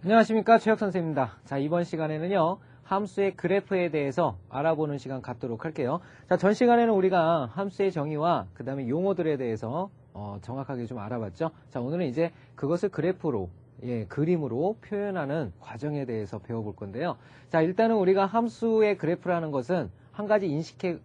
안녕하십니까, 최혁 선생입니다. 자, 이번 시간에는요, 함수의 그래프에 대해서 알아보는 시간 갖도록 할게요. 자, 전 시간에는 우리가 함수의 정의와 그 다음에 용어들에 대해서 정확하게 좀 알아봤죠. 자, 오늘은 이제 그것을 그래프로, 그림으로 표현하는 과정에 대해서 배워볼 건데요. 자, 일단은 우리가 함수의 그래프라는 것은 한 가지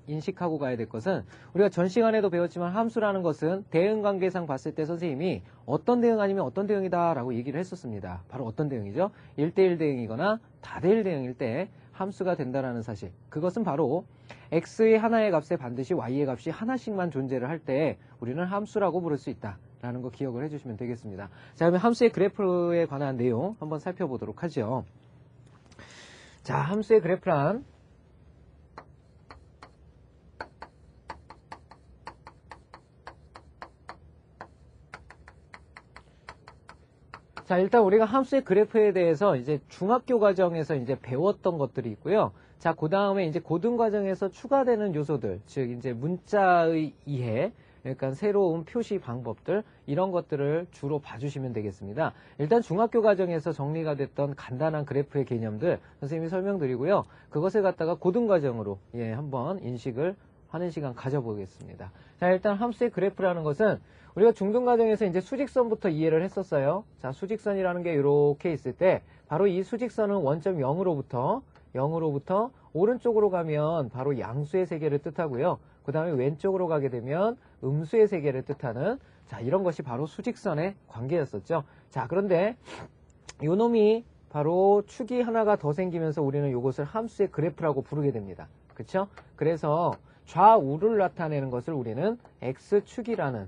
인식하고 가야 될 것은, 우리가 전 시간에도 배웠지만 함수라는 것은 대응관계상 봤을 때 선생님이 어떤 대응 아니면 어떤 대응이다 라고 얘기를 했었습니다. 바로 어떤 대응이죠? 1대1 대응이거나 다대일 대응일 때 함수가 된다라는 사실. 그것은 바로 x의 하나의 값에 반드시 y의 값이 하나씩만 존재를 할 때 우리는 함수라고 부를 수 있다 라는 거 기억을 해주시면 되겠습니다. 자, 그러면 함수의 그래프에 관한 내용 한번 살펴보도록 하죠. 자, 함수의 그래프란 자, 일단 우리가 함수의 그래프에 대해서 이제 중학교 과정에서 이제 배웠던 것들이 있고요. 자, 그 다음에 이제 고등 과정에서 추가되는 요소들, 즉 이제 문자의 이해, 그러니까 새로운 표시 방법들, 이런 것들을 주로 봐주시면 되겠습니다. 일단 중학교 과정에서 정리가 됐던 간단한 그래프의 개념들 선생님이 설명드리고요. 그것을 갖다가 고등 과정으로 한번 인식을 하는 시간 가져보겠습니다. 자, 일단 함수의 그래프라는 것은 우리가 중등 과정에서 이제 수직선부터 이해를 했었어요. 자, 수직선이라는 게 이렇게 있을 때 바로 이 수직선은 원점 0으로부터 오른쪽으로 가면 바로 양수의 세계를 뜻하고요. 그 다음에 왼쪽으로 가게 되면 음수의 세계를 뜻하는, 자, 이런 것이 바로 수직선의 관계였었죠. 자, 그런데 요 놈이 바로 축이 하나가 더 생기면서 우리는 이것을 함수의 그래프라고 부르게 됩니다. 그렇죠? 그래서 좌우를 나타내는 것을 우리는 x축이라는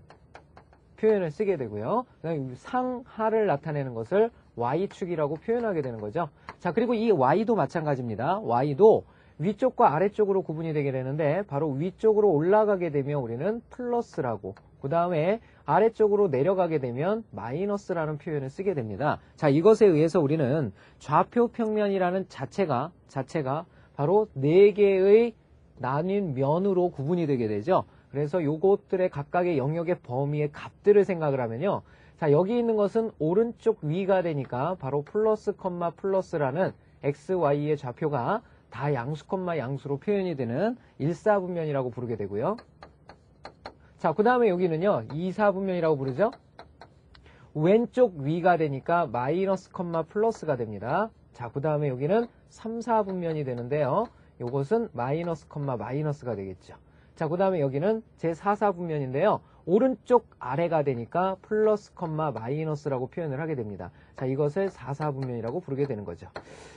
표현을 쓰게 되고요. 그다음에 상하를 나타내는 것을 y축이라고 표현하게 되는 거죠. 자, 그리고 이 y도 마찬가지입니다. y도 위쪽과 아래쪽으로 구분이 되게 되는데 바로 위쪽으로 올라가게 되면 우리는 플러스라고, 그 다음에 아래쪽으로 내려가게 되면 마이너스라는 표현을 쓰게 됩니다. 자, 이것에 의해서 우리는 좌표 평면이라는 자체가 바로 4개의 나뉜 면으로 구분이 되게 되죠. 그래서 요것들의 각각의 영역의 범위의 값들을 생각을 하면요. 자, 여기 있는 것은 오른쪽 위가 되니까 바로 플러스 컴마 플러스라는 x, y의 좌표가 다 양수 컴마 양수로 표현이 되는 1사분면이라고 부르게 되고요. 자, 그 다음에 여기는요 2사분면이라고 부르죠. 왼쪽 위가 되니까 마이너스 컴마 플러스가 됩니다. 자, 그 다음에 여기는 3사분면이 되는데요. 요것은 마이너스 컴마 마이너스가 되겠죠. 자, 그 다음에 여기는 제4사분면인데요. 오른쪽 아래가 되니까 플러스 컴마 마이너스라고 표현을 하게 됩니다. 자, 이것을 4사분면이라고 부르게 되는 거죠.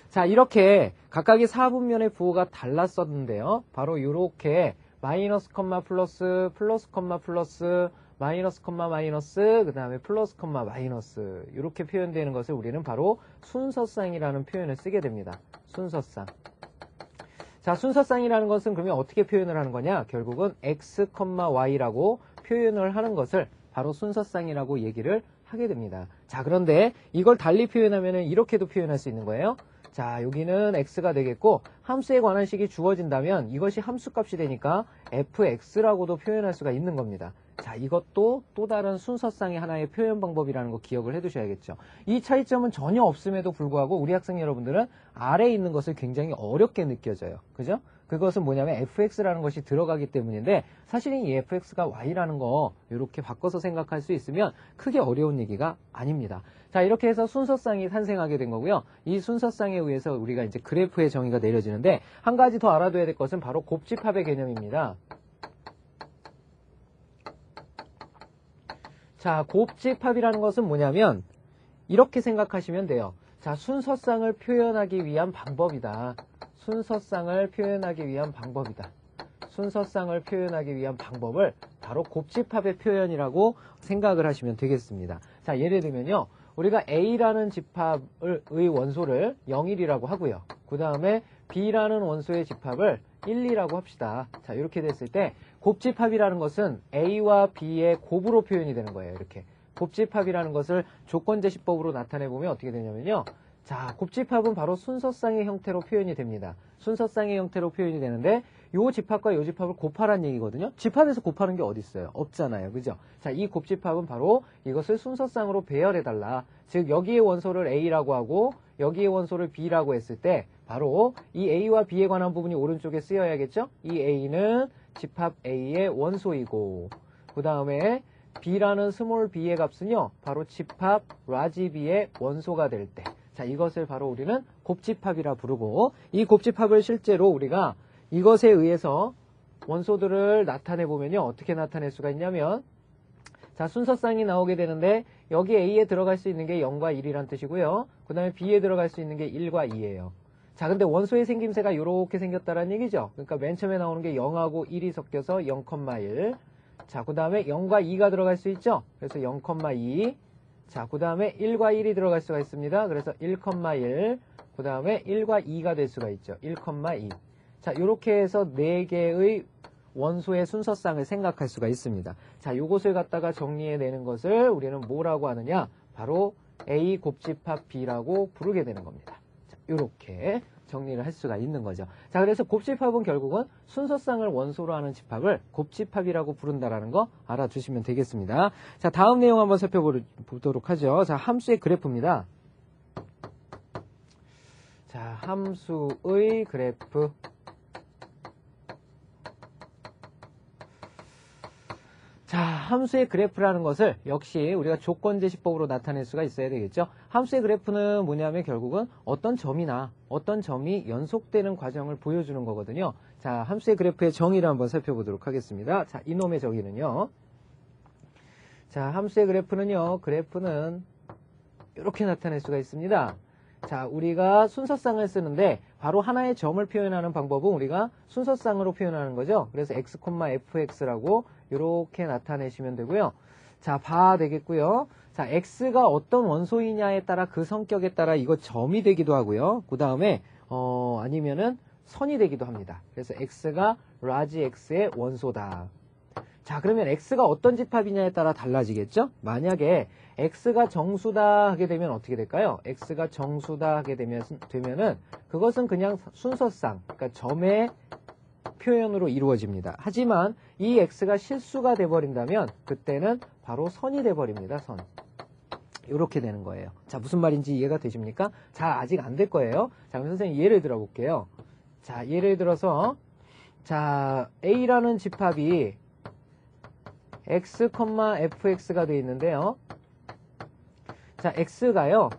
자, 이렇게 각각의 사분면의 부호가 달랐었는데요. 바로 이렇게 마이너스 컴마 플러스, 플러스 컴마 플러스, 마이너스 컴마 마이너스, 그 다음에 플러스 컴마 마이너스, 이렇게 표현되는 것을 우리는 바로 순서쌍이라는 표현을 쓰게 됩니다. 순서쌍. 자, 순서쌍이라는 것은 그러면 어떻게 표현을 하는 거냐? 결국은 x, y라고 표현을 하는 것을 바로 순서쌍이라고 얘기를 하게 됩니다. 자, 그런데 이걸 달리 표현하면 이렇게도 표현할 수 있는 거예요. 자, 여기는 x가 되겠고 함수에 관한 식이 주어진다면 이것이 함수값이 되니까 fx라고도 표현할 수가 있는 겁니다. 자, 이것도 또 다른 순서쌍의 하나의 표현 방법이라는 거 기억을 해두셔야겠죠. 이 차이점은 전혀 없음에도 불구하고 우리 학생 여러분들은 아래에 있는 것을 굉장히 어렵게 느껴져요. 그죠? 그것은 뭐냐면 fx라는 것이 들어가기 때문인데 사실은 이 fx가 y라는 거 이렇게 바꿔서 생각할 수 있으면 크게 어려운 얘기가 아닙니다. 자, 이렇게 해서 순서쌍이 탄생하게 된 거고요. 이 순서쌍에 의해서 우리가 이제 그래프의 정의가 내려지는데 한 가지 더 알아둬야 될 것은 바로 곱집합의 개념입니다. 자, 곱집합이라는 것은 뭐냐면 이렇게 생각하시면 돼요. 자, 순서쌍을 표현하기 위한 방법이다. 순서쌍을 표현하기 위한 방법이다. 순서쌍을 표현하기 위한 방법을 바로 곱집합의 표현이라고 생각을 하시면 되겠습니다. 자, 예를 들면요. 우리가 A라는 집합의 원소를 0, 1이라고 하고요. 그 다음에 B라는 원소의 집합을 1, 2라고 합시다. 자, 이렇게 됐을 때 곱집합이라는 것은 A와 B의 곱으로 표현이 되는 거예요. 이렇게. 곱집합이라는 것을 조건제시법으로 나타내보면 어떻게 되냐면요. 자, 곱집합은 바로 순서쌍의 형태로 표현이 됩니다. 순서쌍의 형태로 표현이 되는데 요 집합과 요 집합을 곱하라는 얘기거든요. 집합에서 곱하는 게 어디 있어요? 없잖아요. 그죠? 자, 이 곱집합은 바로 이것을 순서상으로 배열해달라. 즉, 여기의 원소를 A라고 하고 여기의 원소를 B라고 했을 때 바로 이 A와 B에 관한 부분이 오른쪽에 쓰여야겠죠? 이 A는 집합 A의 원소이고 그 다음에 B라는 스몰 b의 값은요, 바로 집합 라지 B의 원소가 될 때. 자, 이것을 바로 우리는 곱집합이라 부르고, 이 곱집합을 실제로 우리가 이것에 의해서 원소들을 나타내보면요, 어떻게 나타낼 수가 있냐면, 자, 순서쌍이 나오게 되는데, 여기 A에 들어갈 수 있는 게 0과 1이란 뜻이고요. 그 다음에 B에 들어갈 수 있는 게 1과 2예요. 자, 근데 원소의 생김새가 이렇게 생겼다는 얘기죠. 그러니까 맨 처음에 나오는 게 0하고 1이 섞여서 0,1. 자, 그 다음에 0과 2가 들어갈 수 있죠? 그래서 0,2. 자, 그 다음에 1과 1이 들어갈 수가 있습니다. 그래서 1,1. 그 다음에 1과 2가 될 수가 있죠. 1,2. 자, 요렇게 해서 4개의 원소의 순서쌍을 생각할 수가 있습니다. 자, 요것을 갖다가 정리해내는 것을 우리는 뭐라고 하느냐? 바로 A 곱집합 B라고 부르게 되는 겁니다. 자, 요렇게 정리를 할 수가 있는 거죠. 자, 그래서 곱집합은 결국은 순서쌍을 원소로 하는 집합을 곱집합이라고 부른다라는 거 알아두시면 되겠습니다. 자, 다음 내용 한번 살펴보도록 하죠. 자, 함수의 그래프입니다. 자, 함수의 그래프. 자, 함수의 그래프라는 것을 역시 우리가 조건제시법으로 나타낼 수가 있어야 되겠죠. 함수의 그래프는 뭐냐면 결국은 어떤 점이나 어떤 점이 연속되는 과정을 보여주는 거거든요. 자, 함수의 그래프의 정의를 한번 살펴보도록 하겠습니다. 자, 이놈의 정의는요. 자, 함수의 그래프는 이렇게 나타낼 수가 있습니다. 자, 우리가 순서쌍을 쓰는데 바로 하나의 점을 표현하는 방법은 우리가 순서쌍으로 표현하는 거죠. 그래서 x, fx라고 이렇게 나타내시면 되고요. 자, 봐 되겠고요. 자, x가 어떤 원소이냐에 따라 그 성격에 따라 이거 점이 되기도 하고요. 그 다음에 아니면은 선이 되기도 합니다. 그래서 x가 라지 x의 원소다. 자, 그러면 x가 어떤 집합이냐에 따라 달라지겠죠? 만약에 x가 정수다 하게 되면 어떻게 될까요? x가 정수다 하게 되면은 그것은 그냥 순서쌍, 그러니까 점의 표현으로 이루어집니다. 하지만 이 x가 실수가 돼버린다면 그때는 바로 선이 돼버립니다. 선. 이렇게 되는 거예요. 자, 무슨 말인지 이해가 되십니까? 자, 아직 안 될 거예요. 자, 그럼 선생님 예를 들어 볼게요. 자, 예를 들어서 자, A라는 집합이 x, fx가 되어 있는데요. 자, x가요.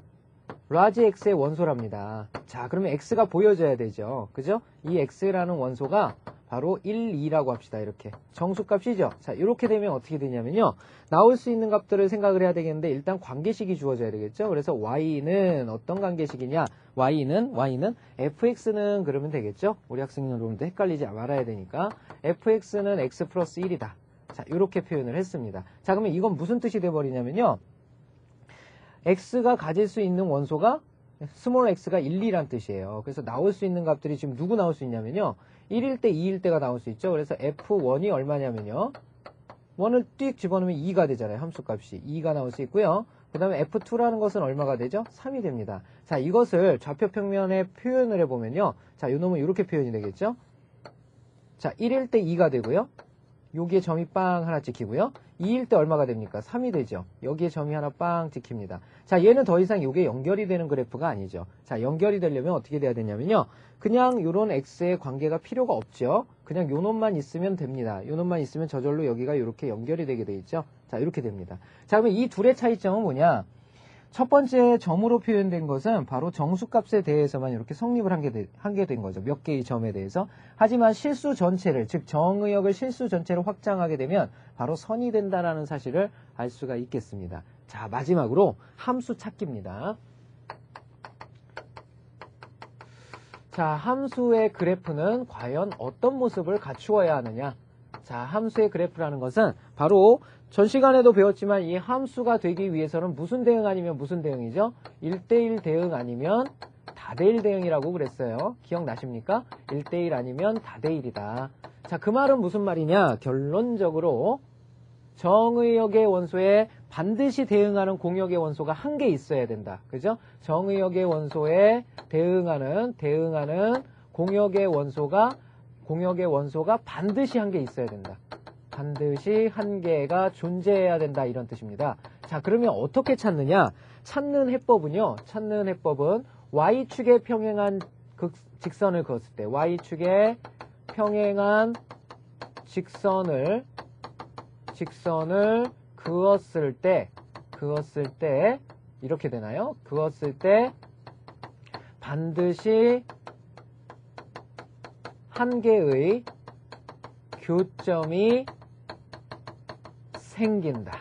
라지 x의 원소랍니다. 자, 그러면 x가 보여져야 되죠. 그죠? 이 x라는 원소가 바로 1, 2라고 합시다. 이렇게. 정수값이죠. 자, 이렇게 되면 어떻게 되냐면요. 나올 수 있는 값들을 생각을 해야 되겠는데 일단 관계식이 주어져야 되겠죠. 그래서 y는 어떤 관계식이냐? y는 fx는 그러면 되겠죠. 우리 학생 여러분들 헷갈리지 말아야 되니까 fx는 x 플러스 1이다. 자, 이렇게 표현을 했습니다. 자, 그러면 이건 무슨 뜻이 돼버리냐면요. x가 가질 수 있는 원소가 스몰 x가 1, 2란 뜻이에요. 그래서 나올 수 있는 값들이 지금 누구 나올 수 있냐면요. 1일 때, 2일 때가 나올 수 있죠. 그래서 f1이 얼마냐면요. 1을 띡 집어넣으면 2가 되잖아요. 함수값이. 2가 나올 수 있고요. 그 다음에 f2라는 것은 얼마가 되죠? 3이 됩니다. 자, 이것을 좌표평면에 표현을 해보면요. 자, 요 놈은 이렇게 표현이 되겠죠. 자, 1일 때 2가 되고요. 여기에 점이 빵 하나 찍히고요. 2일 때 얼마가 됩니까? 3이 되죠. 여기에 점이 하나 빵 찍힙니다. 자, 얘는 더 이상 이게 연결이 되는 그래프가 아니죠. 자, 연결이 되려면 어떻게 돼야 되냐면요. 그냥 요런 x의 관계가 필요가 없죠. 그냥 요 놈만 있으면 됩니다. 요 놈만 있으면 저절로 여기가 이렇게 연결이 되게 돼 있죠. 자, 이렇게 됩니다. 자, 그러면 이 둘의 차이점은 뭐냐? 첫 번째 점으로 표현된 것은 바로 정수값에 대해서만 이렇게 성립을 한 게 된 거죠. 몇 개의 점에 대해서. 하지만 실수 전체를, 즉 정의역을 실수 전체로 확장하게 되면 바로 선이 된다는 사실을 알 수가 있겠습니다. 자, 마지막으로 함수 찾기입니다. 자, 함수의 그래프는 과연 어떤 모습을 갖추어야 하느냐? 자, 함수의 그래프라는 것은 바로 전 시간에도 배웠지만 이 함수가 되기 위해서는 무슨 대응 아니면 무슨 대응이죠? 1대1 대응 아니면 다대1 대응이라고 그랬어요. 기억나십니까? 1대1 아니면 다대1이다. 자, 그 말은 무슨 말이냐? 결론적으로 정의역의 원소에 반드시 대응하는 공역의 원소가 한 개 있어야 된다. 그죠? 정의역의 원소에 대응하는 공역의 원소가 공역의 원소가 반드시 한 개 있어야 된다. 반드시 한 개가 존재해야 된다. 이런 뜻입니다. 자, 그러면 어떻게 찾느냐? 찾는 해법은 y축에 평행한 직선을 그었을 때, y축에 평행한 직선을 그었을 때 이렇게 되나요? 그었을 때 반드시 한 개의 교점이 생긴다.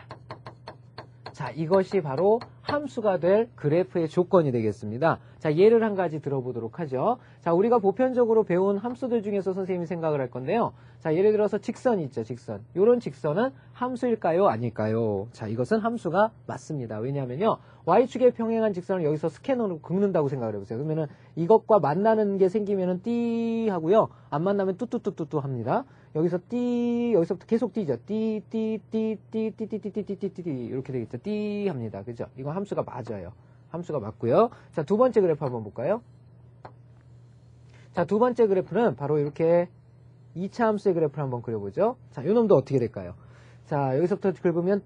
자, 이것이 바로 함수가 될 그래프의 조건이 되겠습니다. 자, 예를 한 가지 들어보도록 하죠. 자, 우리가 보편적으로 배운 함수들 중에서 선생님이 생각을 할 건데요. 자, 예를 들어서 직선이 있죠, 직선. 요런 직선은 함수일까요? 아닐까요? 자, 이것은 함수가 맞습니다. 왜냐하면요, y축에 평행한 직선을 여기서 스캐너로 긁는다고 생각을 해보세요. 그러면은 이것과 만나는 게 생기면은 띠 하고요. 안 만나면 뚜뚜뚜뚜뚜 합니다. 여기서 여기서부터 계속 띠죠. 띠띠띠띠띠띠띠띠띠띠 이렇게 되겠죠. 띠 합니다. 그죠? 이거 함수가 맞아요. 함수가 맞고요. 자, 두 번째 그래프 한번 볼까요? 자, 두 번째 그래프는 바로 이렇게 2차 함수의 그래프를 한번 그려보죠. 자, 요 놈도 어떻게 될까요? 자, 여기서부터 긁으면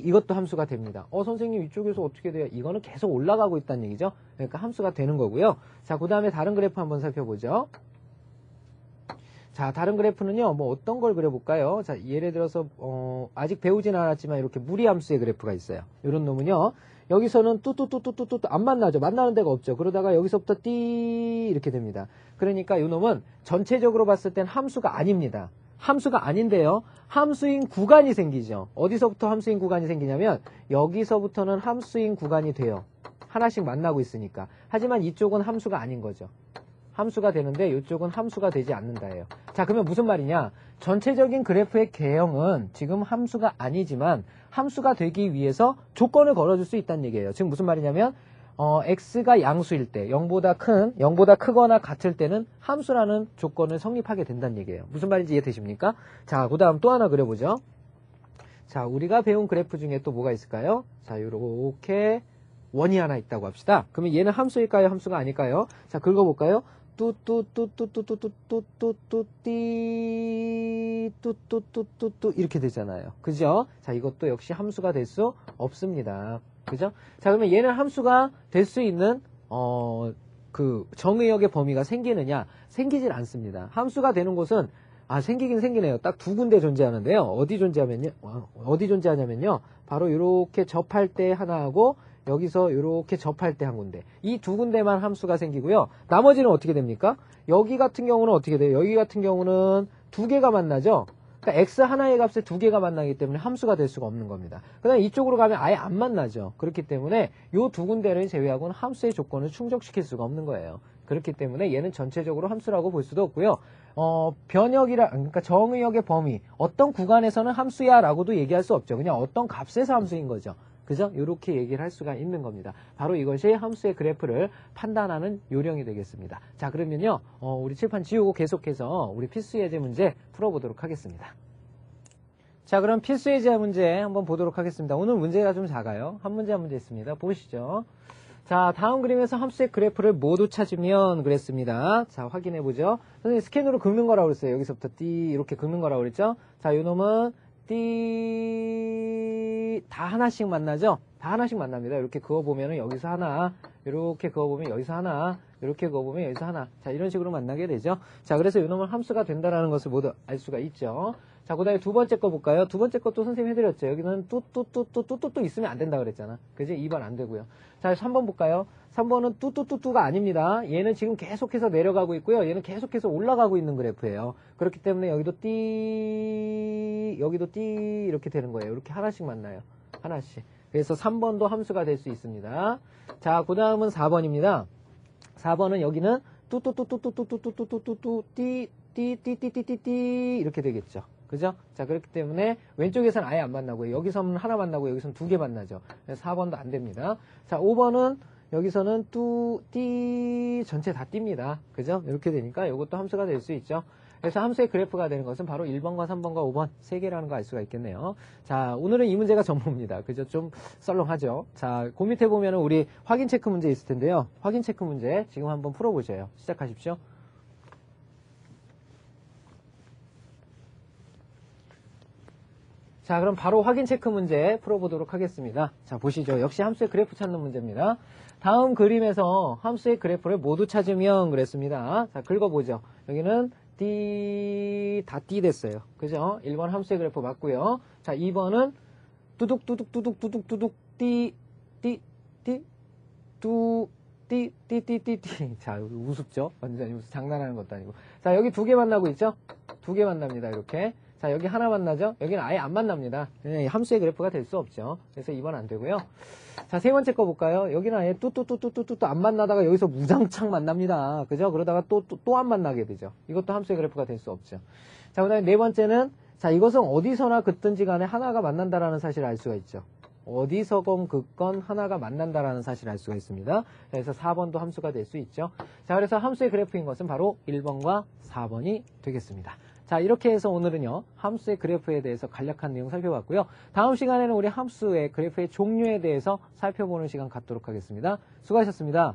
이것도 함수가 됩니다. 선생님 이쪽에서 어떻게 돼요? 이거는 계속 올라가고 있다는 얘기죠. 그러니까 함수가 되는 거고요. 자, 그 다음에 다른 그래프 한번 살펴보죠. 자, 다른 그래프는요, 뭐 어떤 걸 그려볼까요? 자, 예를 들어서, 아직 배우진 않았지만 이렇게 무리함수의 그래프가 있어요. 이런 놈은요, 여기서는 뚜뚜뚜뚜뚜뚜 안 만나죠. 만나는 데가 없죠. 그러다가 여기서부터 이렇게 됩니다. 그러니까 이 놈은 전체적으로 봤을 땐 함수가 아닙니다. 함수가 아닌데요, 함수인 구간이 생기죠. 어디서부터 함수인 구간이 생기냐면, 여기서부터는 함수인 구간이 돼요. 하나씩 만나고 있으니까. 하지만 이쪽은 함수가 아닌 거죠. 함수가 되는데 이쪽은 함수가 되지 않는다예요. 자, 그러면 무슨 말이냐? 전체적인 그래프의 개형은 지금 함수가 아니지만 함수가 되기 위해서 조건을 걸어줄 수 있다는 얘기예요. 지금 무슨 말이냐면 x가 양수일 때 0보다 크거나 같을 때는 함수라는 조건을 성립하게 된다는 얘기예요. 무슨 말인지 이해되십니까? 자, 그 다음 또 하나 그려보죠. 자, 우리가 배운 그래프 중에 또 뭐가 있을까요? 자, 요렇게 원이 하나 있다고 합시다. 그러면 얘는 함수일까요? 함수가 아닐까요? 자, 긁어볼까요? 뚜뚜뚜뚜뚜뚜뚜뚜뚜뚜 이렇게 되잖아요. 그죠? 자, 이것도 역시 함수가 될 수 없습니다. 그죠? 자, 그러면 얘는 함수가 될 수 있는 그 정의역의 범위가 생기느냐? 생기질 않습니다. 함수가 되는 곳은 생기긴 생기네요. 딱 두 군데 존재하는데요. 어디 존재하냐면요. 바로 이렇게 접할 때 하나 하고 여기서 이렇게 접할 때 한 군데. 이 두 군데만 함수가 생기고요. 나머지는 어떻게 됩니까? 여기 같은 경우는 어떻게 돼요? 여기 같은 경우는 두 개가 만나죠? 그러니까 x 하나의 값에 두 개가 만나기 때문에 함수가 될 수가 없는 겁니다. 그다음 이쪽으로 가면 아예 안 만나죠. 그렇기 때문에 이 두 군데를 제외하고는 함수의 조건을 충족시킬 수가 없는 거예요. 그렇기 때문에 얘는 전체적으로 함수라고 볼 수도 없고요. 그러니까 정의역의 범위, 어떤 구간에서는 함수야 라고도 얘기할 수 없죠. 그냥 어떤 값에서 함수인 거죠. 그죠? 이렇게 얘기를 할 수가 있는 겁니다. 바로 이것이 함수의 그래프를 판단하는 요령이 되겠습니다. 자, 그러면요, 우리 칠판 지우고 계속해서 우리 필수 예제 문제 풀어보도록 하겠습니다. 자, 그럼 필수 예제 문제 한번 보도록 하겠습니다. 오늘 문제가 좀 작아요. 한 문제 있습니다. 보시죠. 자, 다음 그림에서 함수의 그래프를 모두 찾으면 그랬습니다. 자, 확인해보죠. 선생님 스캔으로 긁는 거라고 그랬어요. 여기서부터 이렇게 긁는 거라고 그랬죠. 자, 요 놈은 다 하나씩 만나죠? 다 하나씩 만납니다. 이렇게 그어보면 여기서 하나, 이렇게 그어보면 여기서 하나, 이렇게 그어보면 여기서 하나. 자, 이런 식으로 만나게 되죠. 자, 그래서 이놈은 함수가 된다라는 것을 모두 알 수가 있죠. 자, 그 다음에 두 번째 거 볼까요? 두 번째 것도 선생님 해드렸죠. 여기는 또 있으면 안 된다 그랬잖아. 그지? 2번 안 되고요. 자, 3번 볼까요? 3번은 뚜뚜뚜뚜가 아닙니다. 얘는 지금 계속해서 내려가고 있고요. 얘는 계속해서 올라가고 있는 그래프예요. 그렇기 때문에 여기도 여기도 이렇게 되는 거예요. 이렇게 하나씩 만나요. 하나씩. 그래서 3번도 함수가 될 수 있습니다. 자, 그 다음은 4번입니다. 4번은 여기는 뚜뚜뚜뚜뚜뚜뚜뚜뚜뚜뚜 이렇게 되겠죠. 그죠? 자, 그렇기 때문에 왼쪽에서는 아예 안 만나고요. 여기서는 하나 만나고 여기서는 두 개 만나죠. 그래서 4번도 안 됩니다. 자, 5번은 여기서는 전체 다 띱니다. 그죠? 이렇게 되니까 이것도 함수가 될 수 있죠. 그래서 함수의 그래프가 되는 것은 바로 1번과 3번과 5번 세 개라는 거 알 수가 있겠네요. 자, 오늘은 이 문제가 전부입니다. 그죠? 좀 썰렁하죠? 자, 그 밑에 보면은 우리 확인 체크 문제 있을 텐데요. 확인 체크 문제 지금 한번 풀어보세요. 시작하십시오. 자, 그럼 바로 확인 체크 문제 풀어보도록 하겠습니다. 자, 보시죠. 역시 함수의 그래프 찾는 문제입니다. 다음 그림에서 함수의 그래프를 모두 찾으면 그랬습니다. 자, 긁어보죠. 여기는 다 D 됐어요. 그죠? 1번 함수의 그래프 맞고요. 자, 2번은 뚜둑뚜둑뚜둑뚜둑뚜둑 띠 자, 우습죠? 완전히 장난하는 것도 아니고. 자, 여기 두 개 만나고 있죠? 두 개 만납니다. 이렇게. 자, 여기 하나 만나죠? 여기는 아예 안 만납니다. 함수의 그래프가 될 수 없죠. 그래서 2번 안 되고요. 자, 세 번째 거 볼까요? 여기는 아예 뚜뚜뚜뚜뚜뚜 안 만나다가 여기서 무장창 만납니다. 그죠? 그러다가 또 안 만나게 되죠. 이것도 함수의 그래프가 될 수 없죠. 자, 그 다음에 네 번째는, 자, 이것은 어디서나 긋든지 간에 하나가 만난다라는 사실을 알 수가 있죠. 어디서건 긋건 하나가 만난다라는 사실을 알 수가 있습니다. 그래서 4번도 함수가 될 수 있죠. 자, 그래서 함수의 그래프인 것은 바로 1번과 4번이 되겠습니다. 자, 이렇게 해서 오늘은요, 함수의 그래프에 대해서 간략한 내용 살펴봤고요. 다음 시간에는 우리 함수의 그래프의 종류에 대해서 살펴보는 시간 갖도록 하겠습니다. 수고하셨습니다.